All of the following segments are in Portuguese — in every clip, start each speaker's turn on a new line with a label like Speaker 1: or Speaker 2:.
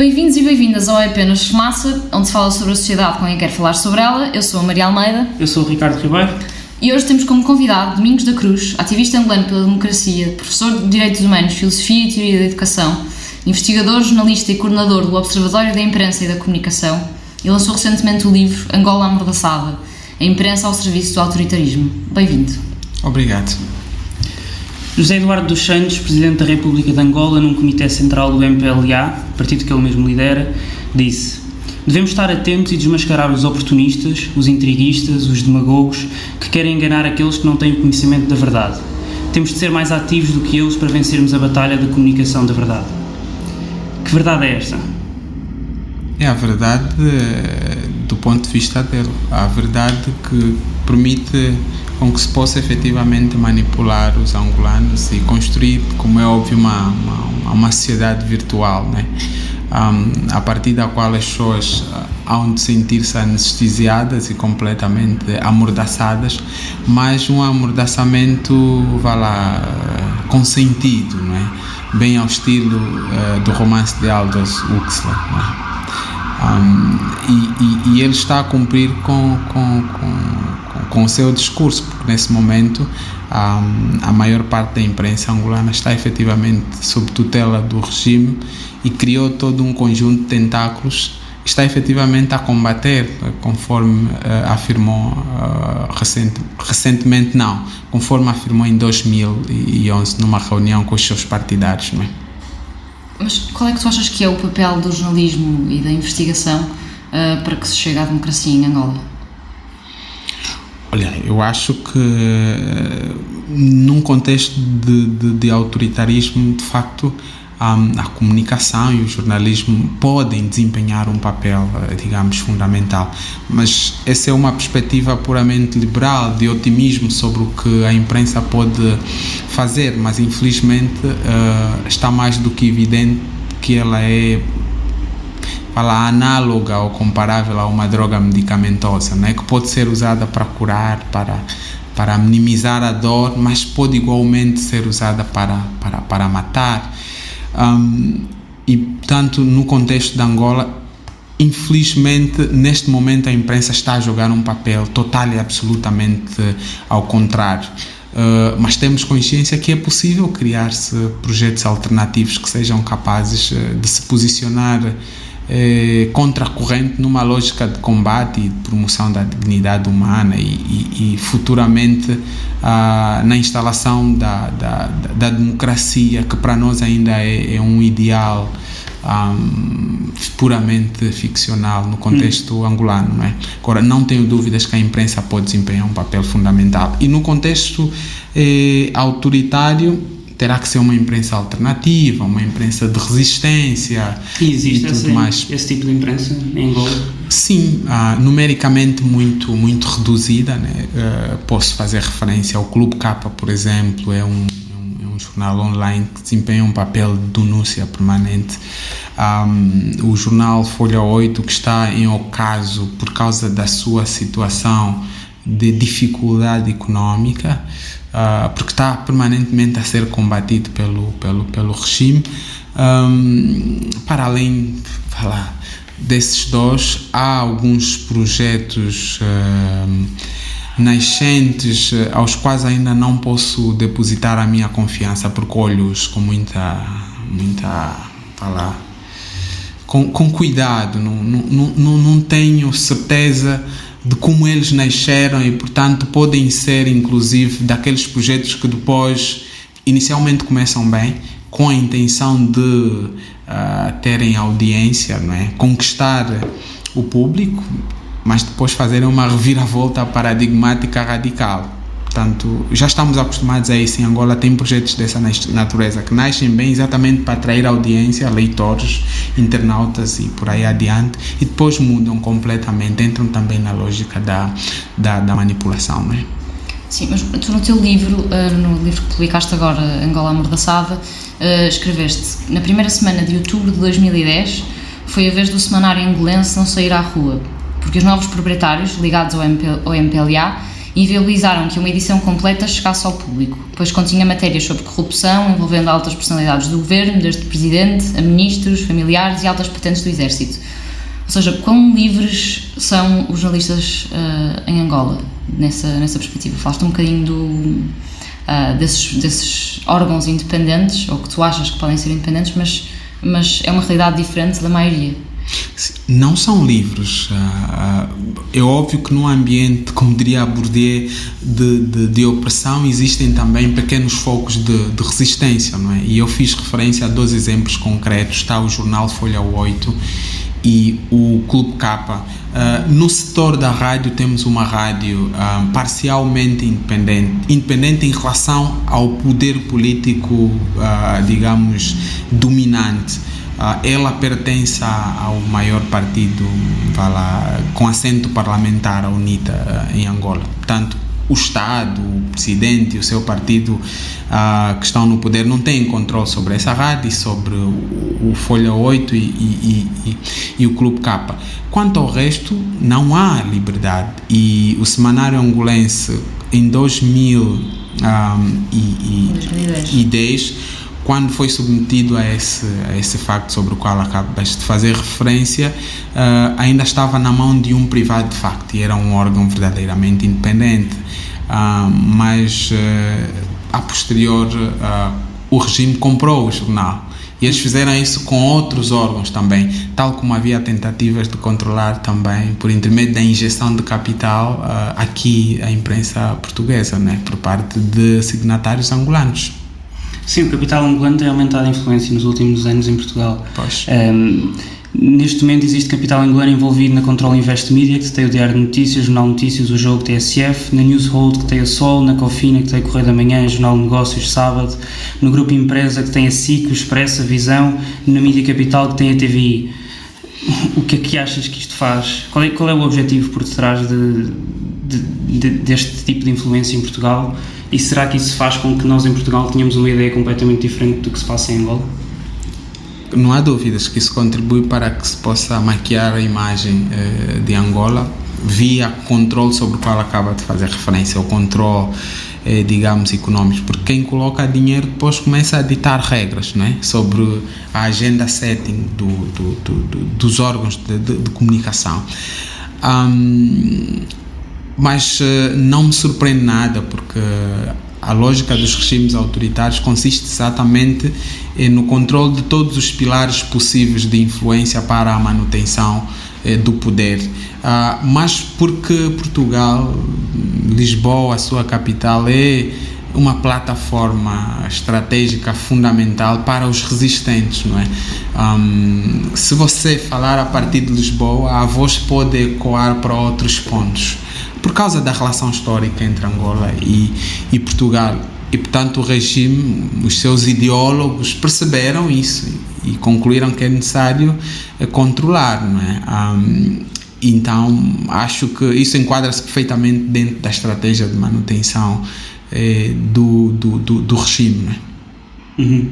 Speaker 1: Bem-vindos e bem-vindas ao Apenas Fumaça, onde se fala sobre a sociedade com quem quer falar sobre ela. Eu sou a Maria Almeida.
Speaker 2: Eu sou o Ricardo Ribeiro.
Speaker 1: E hoje temos como convidado Domingos da Cruz, ativista angolano pela democracia, professor de Direitos Humanos, Filosofia e Teoria da Educação, investigador, jornalista e coordenador do Observatório da Imprensa e da Comunicação, e lançou recentemente o livro Angola Amordaçada, a imprensa ao serviço do autoritarismo. Bem-vindo.
Speaker 3: Obrigado.
Speaker 2: José Eduardo dos Santos, Presidente da República de Angola, num comitê central do MPLA, partido que ele mesmo lidera, disse: devemos estar atentos e desmascarar os oportunistas, os intriguistas, os demagogos que querem enganar aqueles que não têm o conhecimento da verdade. Temos de ser mais ativos do que eles para vencermos a batalha da comunicação da verdade. Que verdade é esta?
Speaker 3: É a verdade do ponto de vista dele. A verdade que permite com que se possa efetivamente manipular os angolanos e construir, como é óbvio, uma sociedade virtual, né? A partir da qual as pessoas hão de sentir-se anestesiadas e completamente amordaçadas, mas um amordaçamento, consentido, não é? Bem ao estilo do romance de Aldous Huxley, não é? E ele está a cumprir com o seu discurso, porque nesse momento a maior parte da imprensa angolana está efetivamente sob tutela do regime e criou todo um conjunto de tentáculos, está efetivamente a combater, conforme afirmou recentemente, conforme afirmou em 2011 numa reunião com os seus partidários, não é?
Speaker 1: Mas qual é que tu achas que é o papel do jornalismo e da investigação para que se chegue à democracia em Angola?
Speaker 3: Olha, eu acho que num contexto de autoritarismo, de facto, a comunicação e o jornalismo podem desempenhar um papel, digamos, fundamental. Mas essa é uma perspectiva puramente liberal, de otimismo sobre o que a imprensa pode fazer, mas infelizmente está mais do que evidente que ela é análoga ou comparável a uma droga medicamentosa, né? Que pode ser usada para curar, para minimizar a dor, mas pode igualmente ser usada para matar. E, portanto, no contexto de Angola, infelizmente, neste momento a imprensa está a jogar um papel total e absolutamente ao contrário. Mas temos consciência que é possível criar-se projetos alternativos que sejam capazes de se posicionar contra a corrente numa lógica de combate e de promoção da dignidade humana e futuramente na instalação da democracia, que para nós ainda é um ideal puramente ficcional no contexto angolano, não é? Agora, não tenho dúvidas que a imprensa pode desempenhar um papel fundamental, e no contexto autoritário terá que ser uma imprensa alternativa, uma imprensa de resistência.
Speaker 2: E existe esse tipo de imprensa em Angola?
Speaker 3: Sim, numericamente muito reduzida, né? Posso fazer referência ao Clube K, por exemplo, é um jornal online que desempenha um papel de denúncia permanente. O jornal Folha 8, que está em ocaso por causa da sua situação de dificuldade económica, porque está permanentemente a ser combatido pelo regime. Para além desses dois, há alguns projetos nascentes aos quais ainda não posso depositar a minha confiança, porque olho-os com muita com cuidado, não tenho certeza de como eles nasceram e, portanto, podem ser, inclusive, daqueles projetos que depois, inicialmente começam bem, com a intenção de terem audiência, não é? Conquistar o público, mas depois fazerem uma reviravolta paradigmática radical. Portanto, já estamos acostumados a isso. Em Angola tem projetos dessa natureza que nascem bem exatamente para atrair audiência, leitores, internautas e por aí adiante, e depois mudam completamente, entram também na lógica da manipulação, não é?
Speaker 1: Sim, mas tu no teu livro, no livro que publicaste agora, Angola Amordaçada, escreveste: na primeira semana de outubro de 2010 foi a vez do semanário angolense não sair à rua, porque os novos proprietários ligados ao MPLA e viabilizaram que uma edição completa chegasse ao público, pois continha matérias sobre corrupção envolvendo altas personalidades do governo, desde presidente a ministros, familiares e altas patentes do exército. Ou seja, quão livres são os jornalistas em Angola, nessa perspectiva? Falaste um bocadinho desses órgãos independentes, ou que tu achas que podem ser independentes, mas é uma realidade diferente da maioria.
Speaker 3: Não são livres. É óbvio que num ambiente, como diria Bourdieu, de opressão, existem também pequenos focos de resistência, não é? E eu fiz referência a 2 exemplos concretos. Está o jornal Folha 8 e o Clube K. No setor da rádio temos uma rádio parcialmente independente em relação ao poder político, digamos, dominante. Ela pertence ao maior partido com assento parlamentar, a UNITA, em Angola. Portanto, o Estado, o Presidente e o seu partido que estão no poder não têm controle sobre essa rádio, sobre o Folha 8 e o Clube K. Quanto ao resto, não há liberdade. E o Semanário Angolense, em 2010, quando foi submetido a esse facto sobre o qual acabaste de fazer referência, ainda estava na mão de um privado de facto, e era um órgão verdadeiramente independente, mas a posterior o regime comprou o jornal, e eles fizeram isso com outros órgãos também, tal como havia tentativas de controlar também, por intermédio da injeção de capital, aqui a imprensa portuguesa, né, por parte de signatários angolanos.
Speaker 2: Sim, o capital angolano tem aumentado a influência nos últimos anos em Portugal.
Speaker 3: Pois.
Speaker 2: Neste momento existe capital angolano envolvido na Control Invest Media, que tem o Diário de Notícias, Jornal Notícias, o Jogo TSF, na Newshold, que tem a Sol, na Cofina, que tem o Correio da Manhã, Jornal de Negócios, Sábado, no Grupo Empresa, que tem a SIC, o Expresso, a Visão, na Mídia Capital, que tem a TVI. O que é que achas que isto faz? Qual é o objetivo por detrás deste tipo de influência em Portugal? E será que isso faz com que nós em Portugal tenhamos uma ideia completamente diferente do que se passa em Angola?
Speaker 3: Não há dúvidas que isso contribui para que se possa maquiar a imagem de Angola via controle sobre o qual acaba de fazer referência, o controle, digamos, econômico, porque quem coloca dinheiro depois começa a ditar regras, não é? Sobre a agenda setting dos órgãos de comunicação. Mas não me surpreende nada, porque a lógica dos regimes autoritários consiste exatamente no controle de todos os pilares possíveis de influência para a manutenção do poder. Mas porque Portugal, Lisboa, a sua capital, é uma plataforma estratégica fundamental para os resistentes, não é? Se você falar a partir de Lisboa, a voz pode ecoar para outros pontos, por causa da relação histórica entre Angola e Portugal. E, portanto, o regime, os seus ideólogos perceberam isso e concluíram que é necessário controlar, não é? Então, acho que isso enquadra-se perfeitamente dentro da estratégia de manutenção do regime, não é?
Speaker 2: Uhum.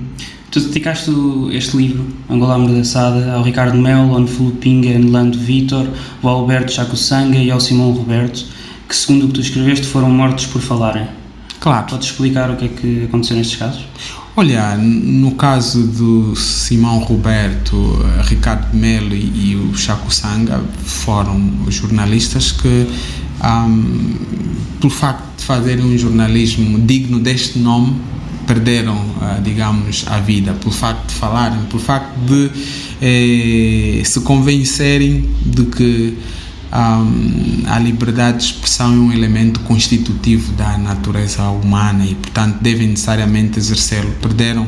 Speaker 2: Tu dedicaste este livro, Angola Amordaçada, ao Ricardo Melo, ao Nfulupinga Nlando Vítor, ao Alberto Chaco-Sanga e ao Simão Roberto, que, segundo o que tu escreveste, foram mortos por falarem.
Speaker 3: Claro.
Speaker 2: Podes explicar o que é que aconteceu nestes casos?
Speaker 3: Olha, no caso do Simão Roberto, Ricardo Melo e o Chaco-Sanga, foram jornalistas que, pelo facto de fazerem um jornalismo digno deste nome, perderam, digamos, a vida, pelo facto de falarem, pelo facto de se convencerem de que a liberdade de expressão é um elemento constitutivo da natureza humana e, portanto, devem necessariamente exercê-lo. Perderam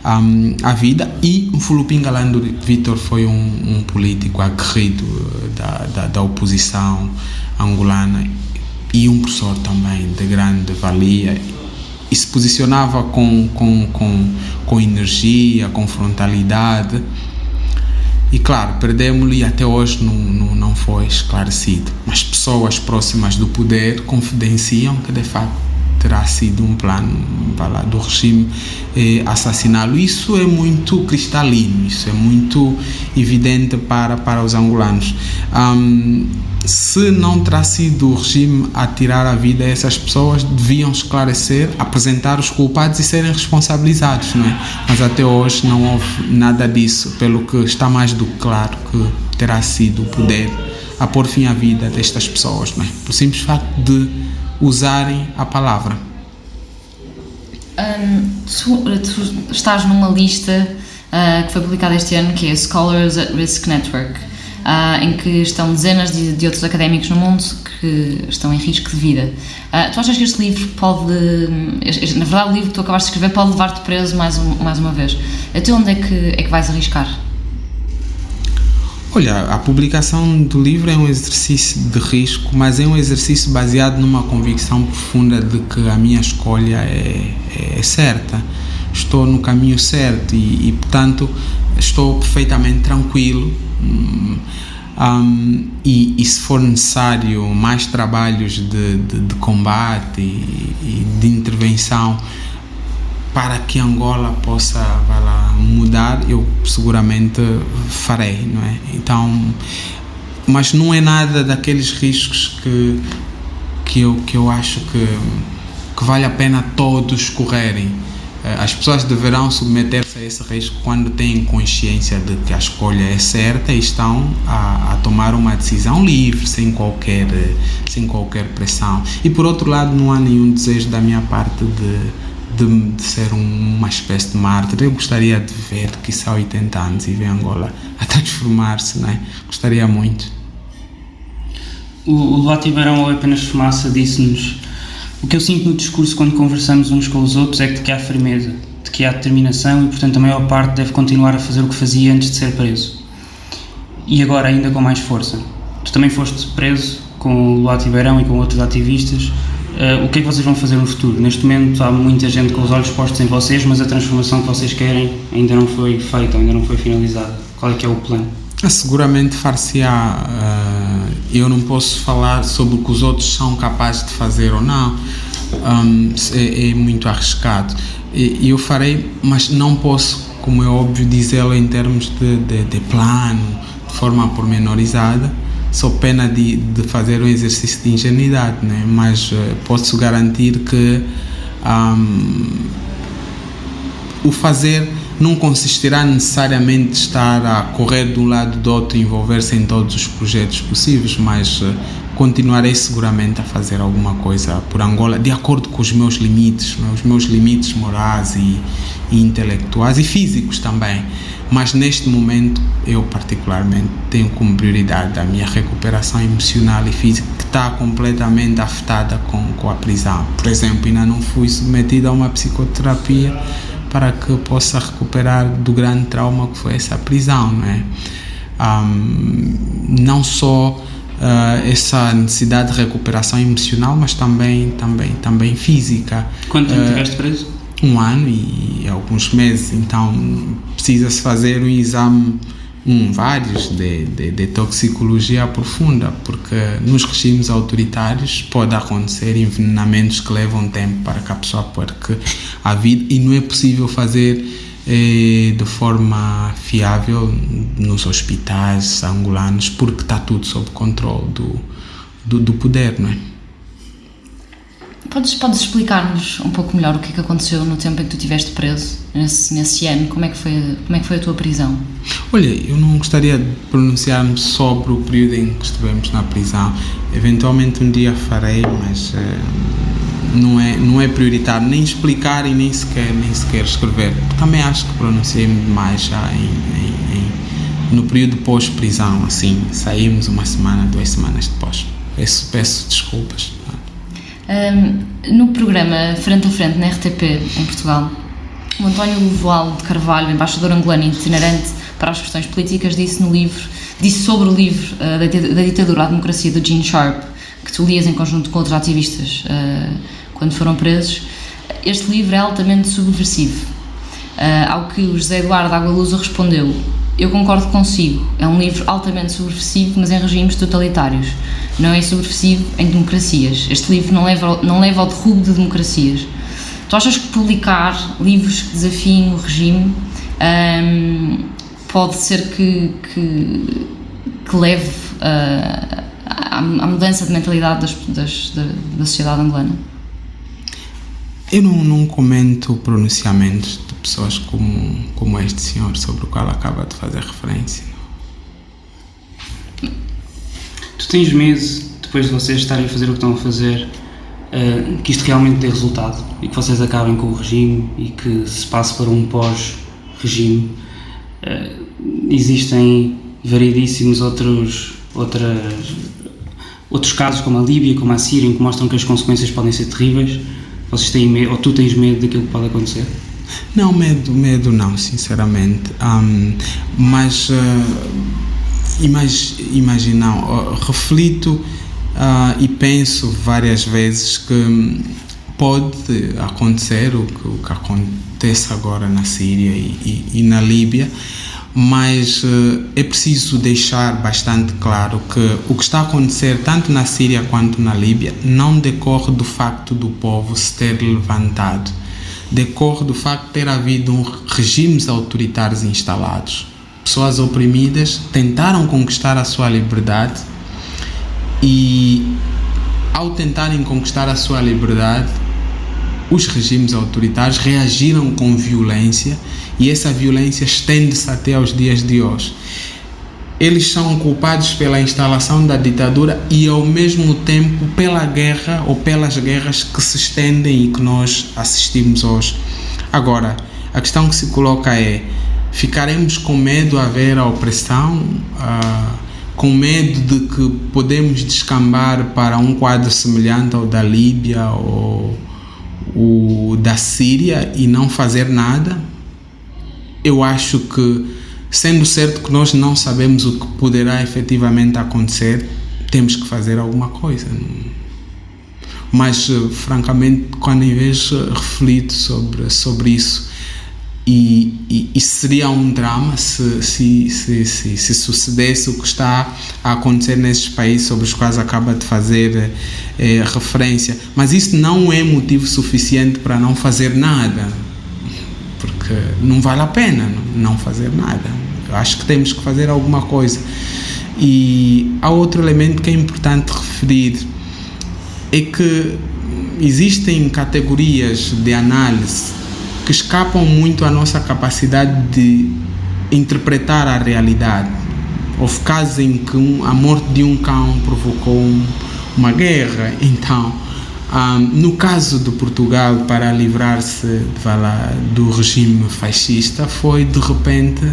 Speaker 3: a vida. E o Nfulupinga Nlando Vítor foi um político aguerrido da oposição angolana e um professor também de grande valia, e se posicionava com energia, com frontalidade. E claro, perdemos-lo e até hoje não foi esclarecido. Mas pessoas próximas do poder confidenciam que de facto terá sido um plano do regime assassiná-lo. Isso é muito cristalino, isso é muito evidente para os angolanos. Se não terá sido o regime a tirar a vida a essas pessoas, deviam esclarecer, apresentar os culpados e serem responsabilizados, não é? Mas até hoje não houve nada disso, pelo que está mais do que claro que terá sido o poder a pôr fim à vida destas pessoas, não é? Por simples facto de usarem a palavra.
Speaker 1: Tu estás numa lista que foi publicada este ano, que é Scholars at Risk Network, em que estão dezenas de outros académicos no mundo que estão em risco de vida. Tu achas que este livro pode... na verdade, o livro que tu acabaste de escrever pode levar-te preso mais uma vez? Até onde é que vais arriscar?
Speaker 3: Olha, a publicação do livro é um exercício de risco, mas é um exercício baseado numa convicção profunda de que a minha escolha é certa. Estou no caminho certo e portanto, estou perfeitamente tranquilo. E se for necessário mais trabalhos de combate e de intervenção para que Angola possa mudar, eu seguramente farei, não é? Então, mas não é nada daqueles riscos que eu acho que vale a pena todos correrem. As pessoas deverão submeter-se a esse risco quando têm consciência de que a escolha é certa e estão a tomar uma decisão livre, sem qualquer pressão. E por outro lado, não há nenhum desejo da minha parte de ser uma espécie de mártir. Eu gostaria de ver, quiçá 80 anos, e ver Angola a transformar-se, não é? Gostaria muito.
Speaker 2: O Luati Beirão, ou apenas fumaça, disse-nos: o que eu sinto no discurso quando conversamos uns com os outros é que há firmeza, de que há determinação e, portanto, a maior parte deve continuar a fazer o que fazia antes de ser preso. E agora ainda com mais força. Tu também foste preso com o Luati Beirão e com outros ativistas. O que é que vocês vão fazer no futuro? Neste momento há muita gente com os olhos postos em vocês, mas a transformação que vocês querem ainda não foi feita, ainda não foi finalizada. Qual é que é o plano?
Speaker 3: Seguramente far-se-á. Eu não posso falar sobre o que os outros são capazes de fazer ou não. É muito arriscado. E eu farei, mas não posso, como é óbvio, dizê-lo em termos de plano, de forma pormenorizada. Sou pena de fazer um exercício de ingenuidade, né? Mas posso garantir que o fazer não consistirá necessariamente de estar a correr de um lado do outro e envolver-se em todos os projetos possíveis, mas continuarei seguramente a fazer alguma coisa por Angola, de acordo com os meus limites, né? Os meus limites morais e intelectuais e físicos também. Mas neste momento, eu particularmente tenho como prioridade a minha recuperação emocional e física, que está completamente afetada com a prisão. Por exemplo, ainda não fui submetido a uma psicoterapia para que eu possa recuperar do grande trauma que foi essa prisão, não é? Não só essa necessidade de recuperação emocional, mas também física.
Speaker 2: Quanto tempo estiveste preso?
Speaker 3: 1 ano e alguns meses. Então precisa-se fazer um exame, vários, de toxicologia profunda, porque nos regimes autoritários pode acontecer envenenamentos que levam tempo para que a pessoa perca a vida, e não é possível fazer de forma fiável nos hospitais angolanos, porque está tudo sob controle do poder, não é?
Speaker 1: Podes explicar-nos um pouco melhor o que é que aconteceu no tempo em que tu estiveste preso, nesse ano? Como é que foi a tua prisão?
Speaker 3: Olha, eu não gostaria de pronunciar-me sobre o período em que estivemos na prisão. Eventualmente um dia farei, mas não é prioritário nem explicar e nem sequer escrever. Também acho que pronunciei-me demais já no período pós-prisão, assim, saímos 1 semana, 2 semanas depois. Peço desculpas.
Speaker 1: No programa Frente a Frente, na RTP, em Portugal, o António Lovoal de Carvalho, embaixador angolano itinerante para as questões políticas, disse sobre o livro da ditadura à democracia, do Gene Sharp, que tu lias em conjunto com outros ativistas quando foram presos. Este livro é altamente subversivo. Ao que o José Eduardo Agualusa respondeu: Eu concordo consigo, é um livro altamente subversivo, mas em regimes totalitários. Não é subversivo em democracias. Este livro não leva ao derrubo de democracias. Tu achas que publicar livros que desafiem o regime pode ser que leve à mudança de mentalidade da sociedade angolana?
Speaker 3: Eu não comento pronunciamentos de pessoas como este senhor, sobre o qual acaba de fazer referência.
Speaker 2: Tu tens medo, depois de vocês estarem a fazer o que estão a fazer, que isto realmente dê resultado e que vocês acabem com o regime e que se passe para um pós-regime? Existem variedíssimos outros casos, como a Líbia, como a Síria, que mostram que as consequências podem ser terríveis. Vocês têm medo, ou tu tens medo daquilo que pode acontecer?
Speaker 3: Não, medo não, sinceramente. Mas imagina, reflito e penso várias vezes que pode acontecer o que acontece agora na Síria e na Líbia, mas é preciso deixar bastante claro que o que está a acontecer tanto na Síria quanto na Líbia não decorre do facto do povo se ter levantado, decorre do facto de ter havido regimes autoritários instalados. Pessoas oprimidas tentaram conquistar a sua liberdade e, ao tentarem conquistar a sua liberdade, os regimes autoritários reagiram com violência e essa violência estende-se até aos dias de hoje. Eles são culpados pela instalação da ditadura e, ao mesmo tempo, pela guerra ou pelas guerras que se estendem e que nós assistimos hoje. Agora, a questão que se coloca é: ficaremos com medo a ver a opressão, com medo de que podemos descambar para um quadro semelhante ao da Líbia ou o da Síria e não fazer nada? Eu acho que, sendo certo que nós não sabemos o que poderá efetivamente acontecer, temos que fazer alguma coisa. Mas, francamente, quando em vez reflito sobre isso, e seria um drama se sucedesse o que está a acontecer nesses países sobre os quais acaba de fazer referência. Mas isso não é motivo suficiente para não fazer nada, porque não vale a pena não fazer nada. Eu acho que temos que fazer alguma coisa. E há outro elemento que é importante referir, é que existem categorias de análise que escapam muito à nossa capacidade de interpretar a realidade. Houve casos em que a morte de um cão provocou uma guerra. Então, no caso de Portugal, para livrar-se do regime fascista, foi de repente,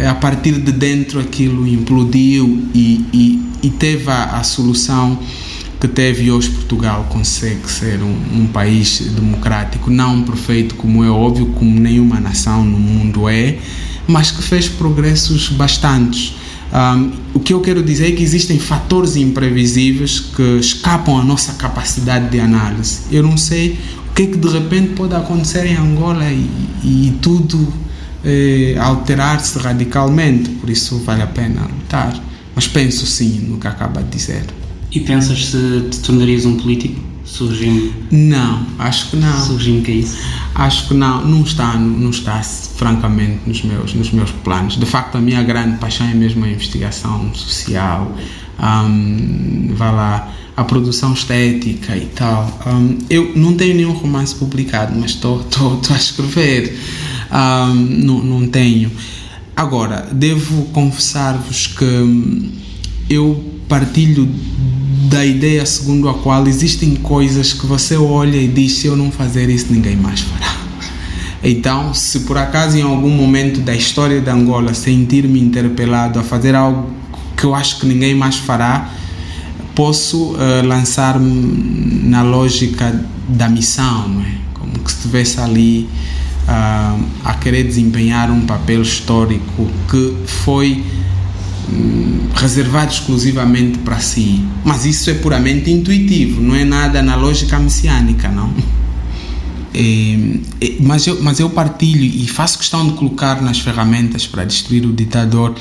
Speaker 3: a partir de dentro, aquilo implodiu e teve a solução que teve. Hoje Portugal consegue ser um país democrático, não perfeito, como é óbvio, como nenhuma nação no mundo é, mas que fez progressos bastantes. O que eu quero dizer é que existem fatores imprevisíveis que escapam à nossa capacidade de análise. Eu não sei o que é que de repente pode acontecer em Angola e tudo alterar-se radicalmente, por isso vale a pena lutar. Mas penso sim no que acaba de dizer.
Speaker 2: E pensas se te tornarias um político? Se o regime...
Speaker 3: Não, acho que não.
Speaker 2: Se o regime caísse?
Speaker 3: Acho que não está francamente nos meus planos. De facto, a minha grande paixão é mesmo a investigação social, a produção estética e tal. Eu não tenho nenhum romance publicado, mas estou a escrever. Não tenho. Agora, devo confessar-vos que eu partilho da ideia segundo a qual existem coisas que você olha e diz: se eu não fazer isso, ninguém mais fará. Então, se por acaso em algum momento da história de Angola sentir-me interpelado a fazer algo que eu acho que ninguém mais fará, posso lançar-me na lógica da missão, não é? Como que se estivesse ali a querer desempenhar um papel histórico que foi reservado exclusivamente para si. Mas isso é puramente intuitivo, não é nada na lógica messiânica, não. Mas eu partilho e faço questão de colocar nas ferramentas para destruir o ditador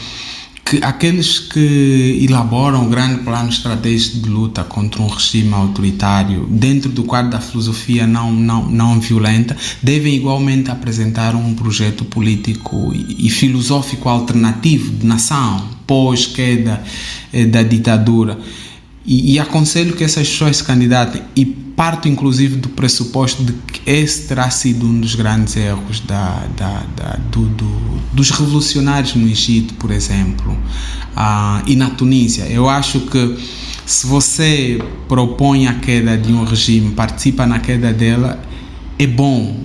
Speaker 3: que aqueles que elaboram um grande plano estratégico de luta contra um regime autoritário dentro do quadro da filosofia não violenta devem igualmente apresentar um projeto político e filosófico alternativo de nação pós-queda da ditadura. E aconselho que essas pessoas se candidatem e parto inclusive do pressuposto de que esse terá sido um dos grandes erros dos revolucionários no Egito, por exemplo, e na Tunísia. Eu acho que se você propõe a queda de um regime, participa na queda dela, é bom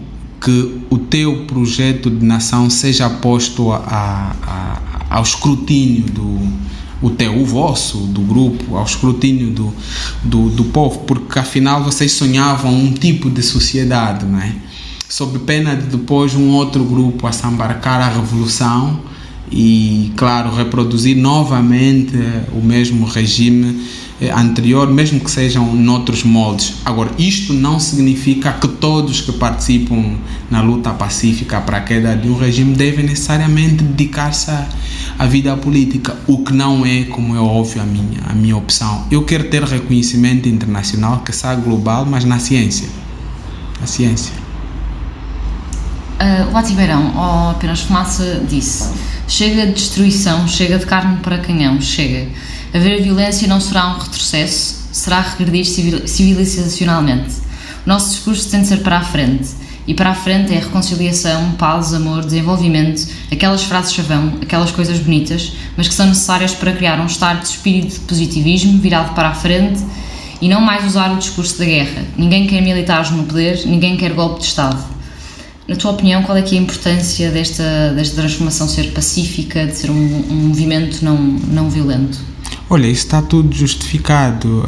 Speaker 3: que o teu projeto de nação seja posto ao escrutínio o vosso, do grupo, ao escrutínio do povo, porque afinal vocês sonhavam um tipo de sociedade, não é? Sob pena de depois um outro grupo a se embarcar à revolução e, claro, reproduzir novamente o mesmo regime anterior, mesmo que sejam noutros moldes. Agora, isto não significa que todos que participam na luta pacífica para a queda de um regime devem necessariamente dedicar-se à vida política, o que não é, como é óbvio, a minha opção. Eu quero ter reconhecimento internacional, que seja global, mas na ciência. Na ciência.
Speaker 1: O Atibeirão, ou apenas fumaça, disse: chega de destruição, chega de carne para canhão, chega. Haver violência não será um retrocesso, será regredir civilizacionalmente. O nosso discurso tem de ser para a frente, e para a frente é reconciliação, paz, amor, desenvolvimento, aquelas frases chavão, aquelas coisas bonitas, mas que são necessárias para criar um estado de espírito de positivismo virado para a frente e não mais usar o discurso da guerra. Ninguém quer militares no poder, ninguém quer golpe de Estado. Na tua opinião, qual é que é a importância desta transformação ser pacífica, de ser um movimento não violento?
Speaker 3: Olha, isso está tudo justificado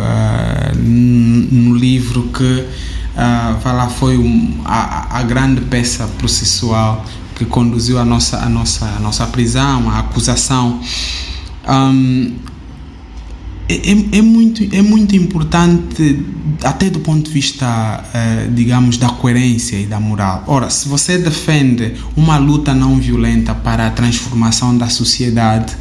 Speaker 3: no livro que foi a grande peça processual que conduziu a nossa prisão, a acusação. É muito importante, até do ponto de vista, digamos, da coerência e da moral. Ora, se você defende uma luta não violenta para a transformação da sociedade,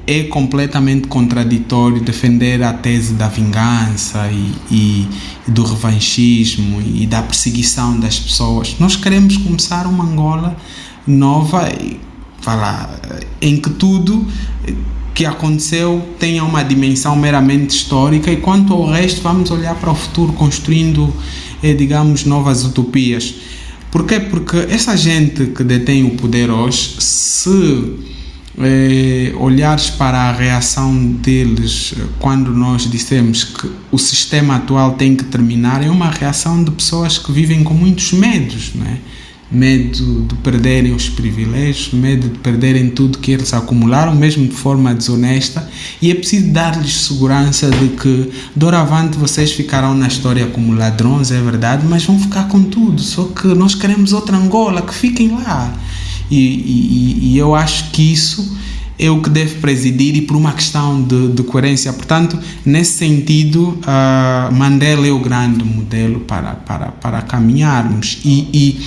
Speaker 3: é completamente contraditório defender a tese da vingança e do revanchismo e da perseguição das pessoas. Nós queremos começar uma Angola nova, em que tudo que aconteceu tenha uma dimensão meramente histórica, e quanto ao resto vamos olhar para o futuro construindo, digamos, novas utopias. Por quê? Porque essa gente que detém o poder hoje, se olhares para a reação deles quando nós dissemos que o sistema atual tem que terminar, é uma reação de pessoas que vivem com muitos medos, não é? Medo de perderem os privilégios, medo de perderem tudo que eles acumularam, mesmo de forma desonesta, e é preciso dar-lhes segurança de que doravante vocês ficarão na história como ladrões, é verdade, mas vão ficar com tudo, só que nós queremos outra Angola, que fiquem lá. E eu acho que isso é o que deve presidir, e por uma questão de coerência. Portanto, nesse sentido, Mandela é o grande modelo para caminharmos, e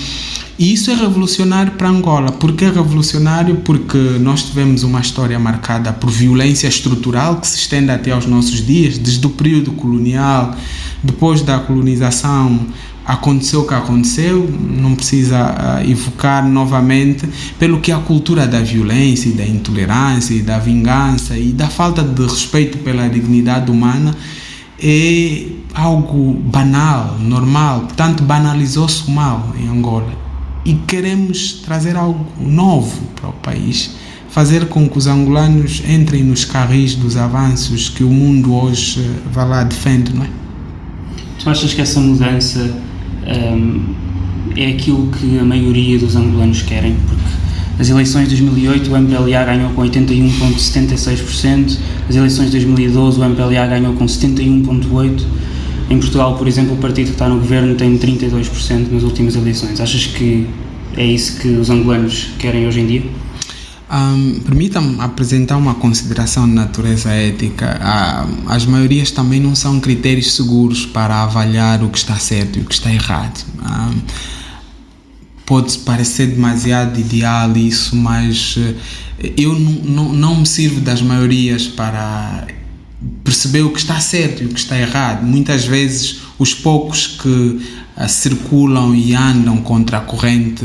Speaker 3: isso é revolucionário para Angola. Por que é revolucionário? Porque nós tivemos uma história marcada por violência estrutural que se estende até aos nossos dias, desde o período colonial. Depois da colonização aconteceu o que aconteceu, não precisa evocar novamente, pelo que a cultura da violência e da intolerância e da vingança e da falta de respeito pela dignidade humana é algo banal, normal. Portanto, banalizou-se o mal em Angola, e queremos trazer algo novo para o país, fazer com que os angolanos entrem nos carris dos avanços que o mundo hoje defende, não é?
Speaker 2: Tu achas que essa mudança é aquilo que a maioria dos angolanos querem? Porque as eleições de 2008 o MPLA ganhou com 81,76%, as eleições de 2012 o MPLA ganhou com 71,8%. Em Portugal, por exemplo, o partido que está no governo tem 32% nas últimas eleições. Achas que é isso que os angolanos querem hoje em dia?
Speaker 3: Permita-me apresentar uma consideração de natureza ética. As maiorias também não são critérios seguros para avaliar o que está certo e o que está errado. Pode parecer demasiado ideal isso, mas eu não me sirvo das maiorias para perceber o que está certo e o que está errado. Muitas vezes os poucos que circulam e andam contra a corrente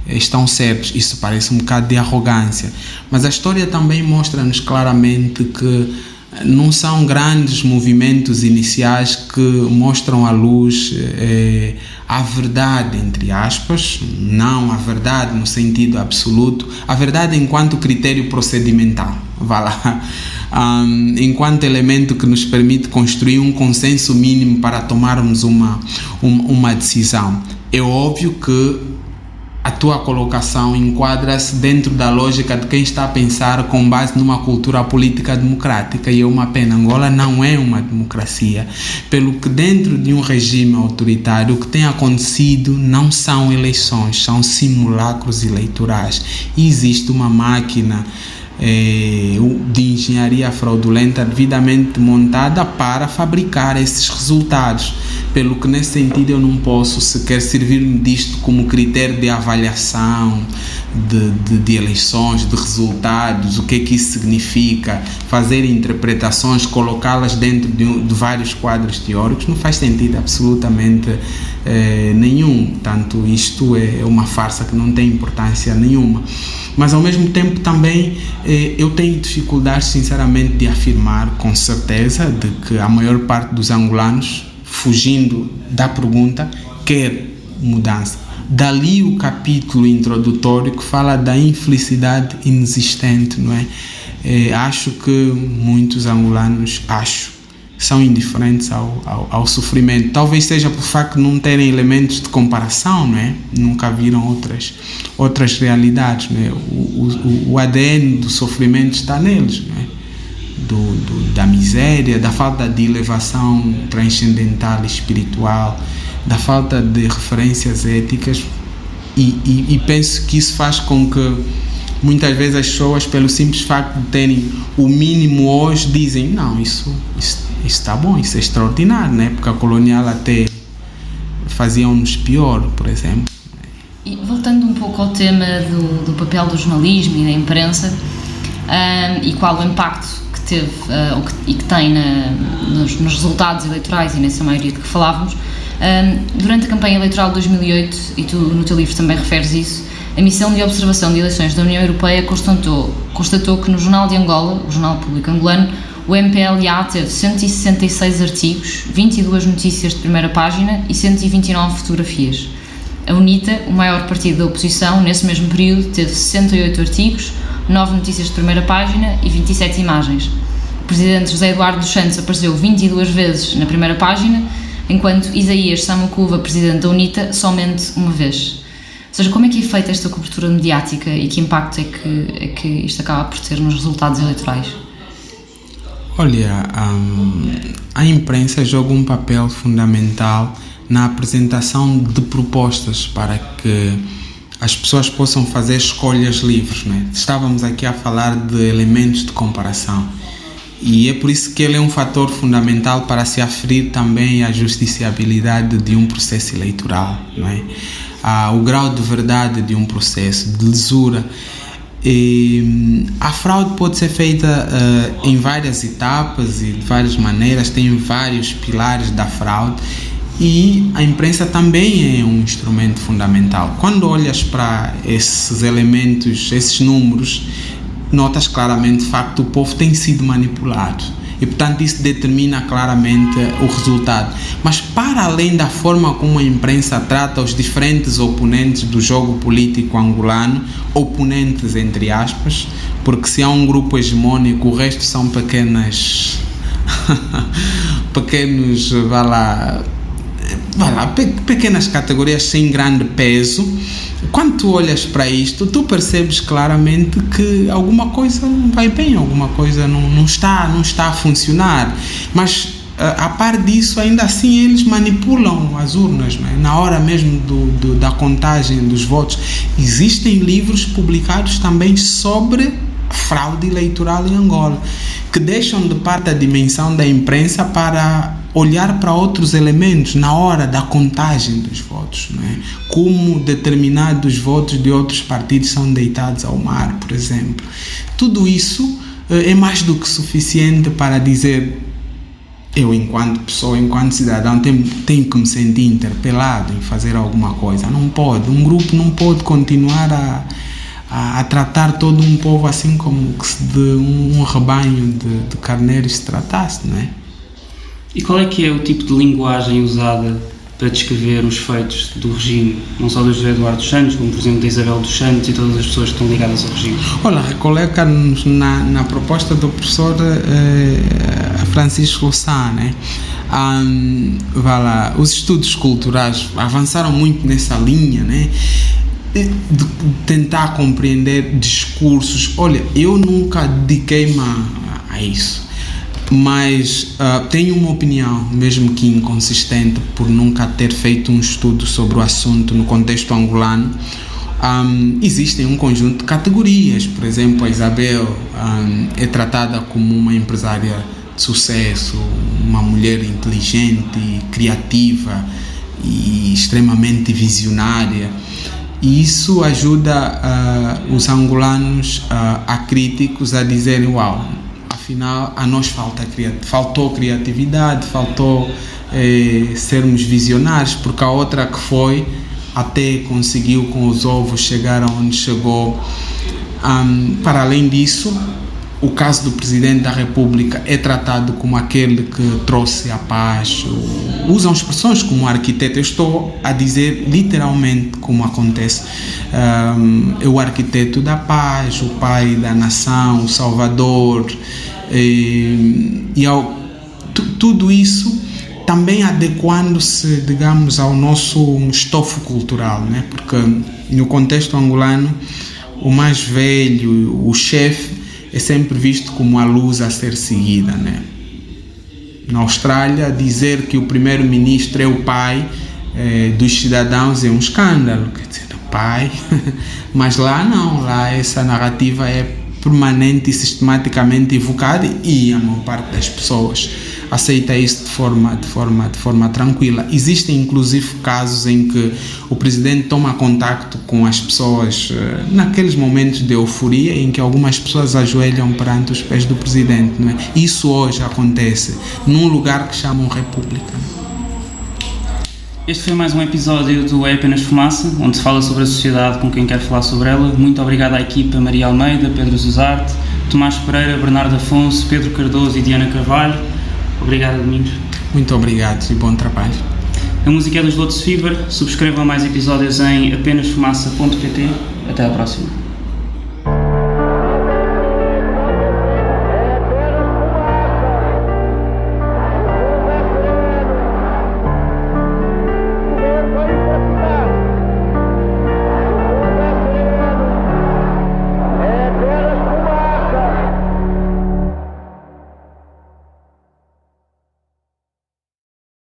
Speaker 3: estão certos. Isso parece um bocado de arrogância, mas a história também mostra-nos claramente que não são grandes movimentos iniciais que mostram à luz a verdade, entre aspas, não a verdade no sentido absoluto, a verdade enquanto critério procedimental, vá lá, enquanto elemento que nos permite construir um consenso mínimo para tomarmos uma decisão. É óbvio que a tua colocação enquadra-se dentro da lógica de quem está a pensar com base numa cultura política democrática, e é uma pena. Angola não é uma democracia, pelo que dentro de um regime autoritário o que tem acontecido não são eleições, são simulacros eleitorais, e existe uma máquina de engenharia fraudulenta devidamente montada para fabricar esses resultados, pelo que nesse sentido eu não posso sequer servir-me disto como critério de avaliação de eleições, de resultados, o que é que isso significa, fazer interpretações, colocá-las dentro de vários quadros teóricos. Não faz sentido absolutamente nenhum. Portanto, isto é uma farsa que não tem importância nenhuma. Mas ao mesmo tempo também eu tenho dificuldade sinceramente de afirmar com certeza de que a maior parte dos angolanos, fugindo da pergunta, quer mudança. Dali o capítulo introdutório que fala da infelicidade inexistente, não é? Acho que muitos angolanos são indiferentes ao sofrimento. Talvez seja por facto de não terem elementos de comparação, não é? Nunca viram outras realidades, não é? O ADN do sofrimento está neles, não é? Da miséria, da falta de elevação transcendental e espiritual, da falta de referências éticas, e penso que isso faz com que muitas vezes as pessoas, pelo simples facto de terem o mínimo hoje, dizem, não, isso está bom, isso é extraordinário. Na época colonial até faziam-nos pior, por exemplo.
Speaker 1: E voltando um pouco ao tema do papel do jornalismo e da imprensa, e qual o impacto que teve e que tem nos resultados eleitorais e nessa maioria de que falávamos, durante a campanha eleitoral de 2008, e tu no teu livro também referes isso, a missão de observação de eleições da União Europeia constatou que no Jornal de Angola, o Jornal Público Angolano, o MPLA teve 166 artigos, 22 notícias de primeira página e 129 fotografias. A UNITA, o maior partido da oposição, nesse mesmo período teve 68 artigos, 9 notícias de primeira página e 27 imagens. O presidente José Eduardo dos Santos apareceu 22 vezes na primeira página, enquanto Isaías Samacuva, presidente da UNITA, somente uma vez. Ou seja, como é que é feita esta cobertura mediática e que impacto é que isto acaba por ter nos resultados eleitorais?
Speaker 3: Olha, a imprensa joga um papel fundamental na apresentação de propostas para que as pessoas possam fazer escolhas livres, não é? Estávamos aqui a falar de elementos de comparação, e é por isso que ele é um fator fundamental para se aferir também à justiciabilidade de um processo eleitoral, não é? O grau de verdade de um processo, de lisura. A fraude pode ser feita em várias etapas e de várias maneiras, tem vários pilares da fraude, e a imprensa também é um instrumento fundamental. Quando olhas para esses elementos, esses números, notas claramente de facto o povo tem sido manipulado, e portanto isso determina claramente o resultado. Mas para além da forma como a imprensa trata os diferentes oponentes do jogo político angolano, oponentes entre aspas, porque se há um grupo hegemônico, o resto são pequenos, pequenas categorias sem grande peso. Quando tu olhas para isto, tu percebes claramente que alguma coisa não vai bem, alguma coisa não está a funcionar. Mas a par disso, ainda assim eles manipulam as urnas, não é? Na hora mesmo da contagem dos votos. Existem livros publicados também sobre fraude eleitoral em Angola, que deixam de parte a dimensão da imprensa para olhar para outros elementos na hora da contagem dos votos, não é? Como determinados votos de outros partidos são deitados ao mar, por exemplo. Tudo isso é mais do que suficiente para dizer: eu, enquanto pessoa, enquanto cidadão, tenho que me sentir interpelado em fazer alguma coisa. Não pode, um grupo não pode continuar a tratar todo um povo assim como se de um rebanho de carneiros se tratasse, não é?
Speaker 2: E qual é que é o tipo de linguagem usada para descrever os feitos do regime, não só do José Eduardo dos Santos, como por exemplo da Isabel dos Santos e todas as pessoas que estão ligadas ao regime?
Speaker 3: Olha, coloca-nos na proposta do professor Francisco Sá, né? Os estudos culturais avançaram muito nessa linha, né? De tentar compreender discursos. Olha, eu nunca dediquei-me a isso, mas tenho uma opinião, mesmo que inconsistente, por nunca ter feito um estudo sobre o assunto no contexto angolano. Existem um conjunto de categorias. Por exemplo, a Isabel é tratada como uma empresária de sucesso, uma mulher inteligente, criativa e extremamente visionária. E isso ajuda os críticos a dizerem: uau, afinal a nós faltou criatividade, faltou sermos visionários, porque a outra que foi até conseguiu com os ovos chegar onde chegou. Para além disso, o caso do Presidente da República é tratado como aquele que trouxe a paz. Usam expressões como arquiteto. Eu estou a dizer literalmente como acontece. É o arquiteto da paz, o pai da nação, o salvador. Tudo isso também adequando-se, digamos, ao nosso estofo cultural, né? Porque no contexto angolano, o mais velho, o chefe, é sempre visto como a luz a ser seguida, né? Na Austrália, dizer que o primeiro-ministro é o pai dos cidadãos é um escândalo, quer dizer, o pai. Mas lá não, lá essa narrativa é permanente e sistematicamente evocada, e a maior parte das pessoas aceita isso de forma tranquila. Existem inclusive casos em que o presidente toma contacto com as pessoas naqueles momentos de euforia em que algumas pessoas ajoelham perante os pés do presidente, não é? Isso hoje acontece num lugar que chamam República.
Speaker 2: Este foi mais um episódio do É Apenas Fumaça, onde se fala sobre a sociedade com quem quer falar sobre ela. Muito obrigado à equipa: Maria Almeida, Pedro Zuzarte, Tomás Pereira, Bernardo Afonso, Pedro Cardoso e Diana Carvalho. Obrigado, Domingos.
Speaker 3: Muito obrigado e bom trabalho.
Speaker 2: A música é dos Lotus Fever. Subscrevam mais episódios em apenasfumaça.pt. Até à próxima.